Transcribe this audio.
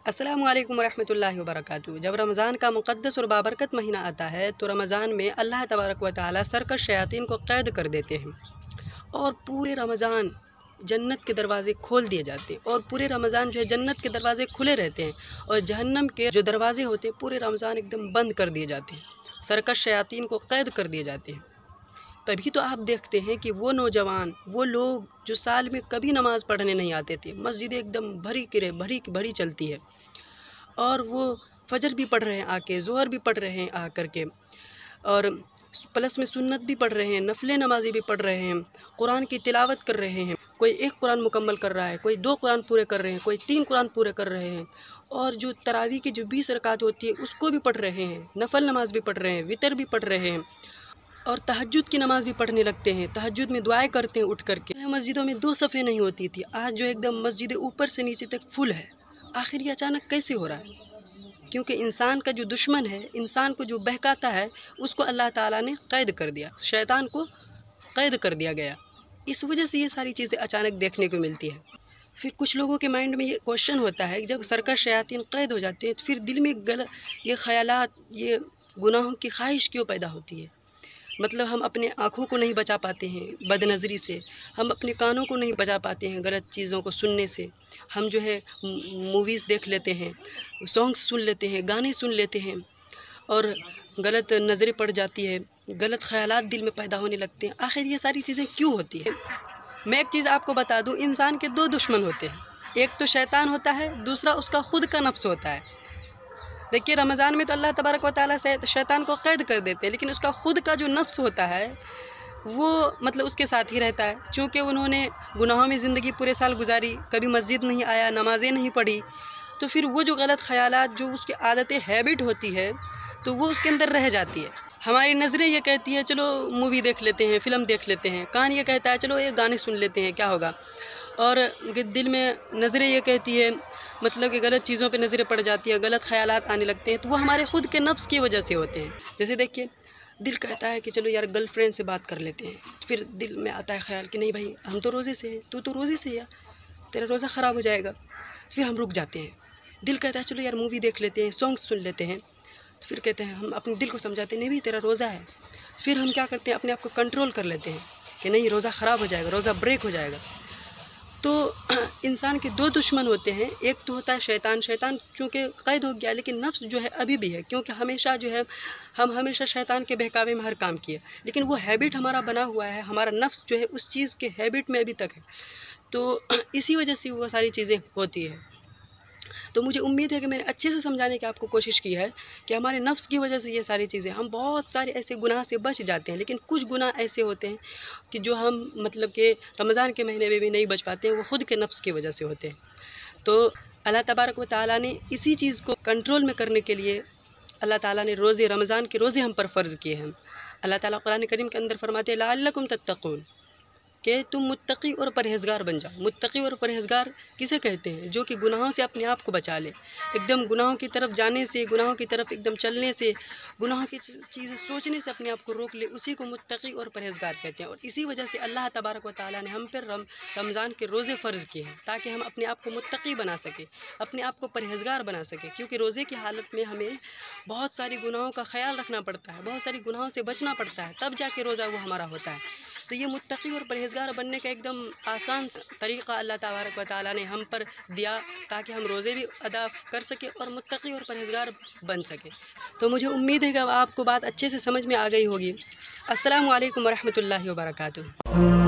अस्सलामु अलैकुम वरहमतुल्लाहि वबरकातुहू। जब रमज़ान का मुक़द्दस और बाबरकत महीना आता है तो रमज़ान में अल्लाह तबारक व तआला सरकश शयातीन को क़ैद कर देते हैं और पूरे रमज़ान जन्नत के दरवाज़े खोल दिए जाते हैं और पूरे रमज़ान जो है जन्नत के दरवाज़े खुले रहते हैं और जहन्नम के जो दरवाज़े होते हैं पूरे रमज़ान एकदम बंद कर दिए जाते हैं, सरकश शयातीन को क़ैद कर दिए जाते हैं। तभी तो आप देखते हैं कि वो नौजवान, वो लोग जो साल में कभी नमाज़ पढ़ने नहीं आते थे, मस्जिदें एकदम भरी चलती है और वो फजर भी पढ़ रहे हैं आके, ज़ोहर भी पढ़ रहे हैं आ करके और प्लस में सुन्नत भी पढ़ रहे हैं, नफले नमाज़ी भी पढ़ रहे हैं, कुरान की तिलावत कर रहे हैं। कोई 1 कुरान मुकम्मल कर रहा है, कोई 2 कुरान पूरे कर रहे हैं, कोई 3 कुरान पूरे कर रहे हैं और जो तरावी की जो 20 रकात होती है उसको भी पढ़ रहे हैं, नफल नमाज भी पढ़ रहे हैं, वितर भी पढ़ रहे हैं और तहज्जुद की नमाज़ भी पढ़ने लगते हैं। तहज्जुद में दुआएं करते हैं उठ करके। मस्जिदों में 2 सफ़े नहीं होती थी, आज जो एकदम मस्जिदें ऊपर से नीचे तक फुल है। आखिर ये अचानक कैसे हो रहा है? क्योंकि इंसान का जो दुश्मन है, इंसान को जो बहकाता है, उसको अल्लाह ताला ने क़ैद कर दिया, शैतान को क़ैद कर दिया गया। इस वजह से ये सारी चीज़ें अचानक देखने को मिलती है। फिर कुछ लोगों के माइंड में ये क्वेश्चन होता है कि जब सरकश शयातीन क़ैद हो जाते हैं तो फिर दिल में ये ख़यालात, ये गुनाहों की ख्वाहिश क्यों पैदा होती है? मतलब हम अपने आँखों को नहीं बचा पाते हैं बदनज़री से, हम अपने कानों को नहीं बचा पाते हैं गलत चीज़ों को सुनने से, हम जो है मूवीज़ देख लेते हैं, सॉन्ग्स सुन लेते हैं, गाने सुन लेते हैं और गलत नज़रें पड़ जाती है, गलत ख़यालात दिल में पैदा होने लगते हैं। आखिर ये सारी चीज़ें क्यों होती हैं? मैं एक चीज़ आपको बता दूँ, इंसान के 2 दुश्मन होते हैं, एक तो शैतान होता है, दूसरा उसका ख़ुद का नफ्स होता है। देखिए रमज़ान में तो अल्लाह तबारक व तआला शैतान को क़ैद कर देते हैं, लेकिन उसका ख़ुद का जो नफ्स होता है वो मतलब उसके साथ ही रहता है। चूँकि उन्होंने गुनाहों में ज़िंदगी पूरे साल गुजारी, कभी मस्जिद नहीं आया, नमाज़ें नहीं पढ़ी, तो फिर वो जो गलत ख़यालात, जो उसकी आदतें, हैबिट होती है, तो वो उसके अंदर रह जाती है। हमारी नज़रें ये कहती है चलो मूवी देख लेते हैं, फ़िल्म देख लेते हैं, कान ये कहता है चलो ये गाने सुन लेते हैं, क्या होगा, और दिल में नज़रें ये कहती है मतलब कि गलत चीज़ों पे नज़रें पड़ जाती है, गलत ख़यालात आने लगते हैं, तो वो हमारे ख़ुद के नफ्स की वजह से होते हैं। जैसे देखिए दिल कहता है कि चलो यार गर्लफ्रेंड से बात कर लेते हैं, फिर दिल में आता है ख़्याल कि नहीं भाई हम तो रोज़े से हैं, तू तो रोज़े से है, तेरा रोज़ा ख़राब हो जाएगा, तो फिर हम रुक जाते हैं। दिल कहता है चलो यार मूवी देख लेते हैं, सॉन्ग सुन लेते हैं, तो फिर कहते हैं, हम अपने दिल को समझाते हैं नहीं भाई तेरा रोज़ा है, फिर हम क्या करते हैं अपने आप को कंट्रोल कर लेते हैं कि नहीं रोज़ा ख़राब हो जाएगा, रोज़ा ब्रेक हो जाएगा। तो इंसान के 2 दुश्मन होते हैं, एक तो होता है शैतान। शैतान चूँकि क़ैद हो गया, लेकिन नफ्स जो है अभी भी है, क्योंकि हमेशा जो है हम हमेशा शैतान के बहकावे में हर काम किए, लेकिन वो हैबिट हमारा बना हुआ है, हमारा नफ्स जो है उस चीज़ के हैबिट में अभी तक है, तो इसी वजह से वो सारी चीज़ें होती है। तो मुझे उम्मीद है कि मैंने अच्छे से समझाने की आपको कोशिश की है कि हमारे नफ्स की वजह से ये सारी चीज़ें, हम बहुत सारे ऐसे गुनाह से बच जाते हैं, लेकिन कुछ गुनाह ऐसे होते हैं कि जो हम मतलब कि रमज़ान के महीने में भी नहीं बच पाते हैं, वो ख़ुद के नफ्स की वजह से होते हैं। तो अल्लाह तबारक व तआला ने इसी चीज़ को कंट्रोल में करने के लिए अल्लाह ताला ने रोज़े रमज़ान के रोज़े हम पर फ़र्ज़ किए हैं। अल्लाह ताला कुरान करीम के अंदर फरमाते हैं लअल्लकुम तत्तक़ून, कि तुम मुत्तकी और परहेज़गार बन जाओ। मुत्तकी और परहेज़गार किसे कहते हैं? जो कि गुनाहों से अपने आप को बचा ले, एकदम गुनाहों की तरफ जाने से, गुनाहों की तरफ एकदम चलने से, गुनाहों की चीज़ें सोचने से अपने आप को रोक ले, उसी को मुत्तकी और परहेज़गार कहते हैं। और इसी वजह से अल्लाह तबारक व तआला ने हम पर रमज़ान के रोज़े फ़र्ज़ किए हैं, ताकि हम अपने आप को मुत्तकी बना सकें, अपने आप को परहेज़गार बना सकें। क्योंकि रोज़े की हालत में हमें बहुत सारी गुनाहों का ख़याल रखना पड़ता है, बहुत सारी गुनाहों से बचना पड़ता है, तब जाके रोज़ा वो हमारा होता है। तो ये मुत्तकी और परहेज़गार बनने का एकदम आसान तरीक़ा अल्लाह तबारक व तआला ने हम पर दिया, ताकि हम रोज़े भी अदा कर सकें और मुत्तकी और परहेज़गार बन सकें। तो मुझे उम्मीद है कि अब आपको बात अच्छे से समझ में आ गई होगी। अस्सलामु अलैकुम वरहमतुल्लाहि वबरकातुहू।